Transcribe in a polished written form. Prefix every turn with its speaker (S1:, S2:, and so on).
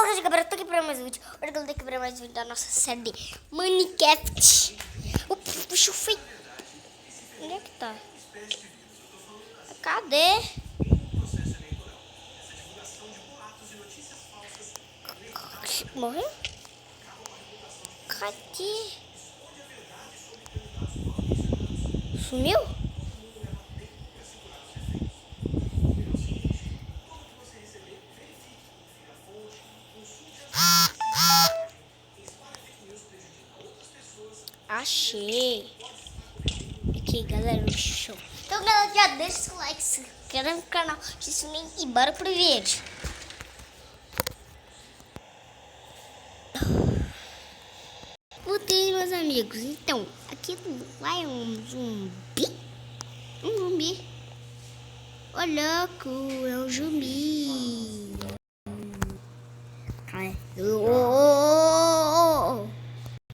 S1: Hoje, galera, eu tô aqui pra mais um vídeo. Hoje eu tô aqui pra mais um vídeo da nossa série de Minecraft. O bicho feio. Onde é que tá? Cadê? Morreu? Cadê? Sumiu? Achei. Aqui, galera, o show. Então, galera, já deixa o like, se inscreve no canal, se sininho e bora pro vídeo. Voltei, meus amigos. Então, aqui vai um zumbi. Um zumbi. Ô, louco, é um zumbi. Ai,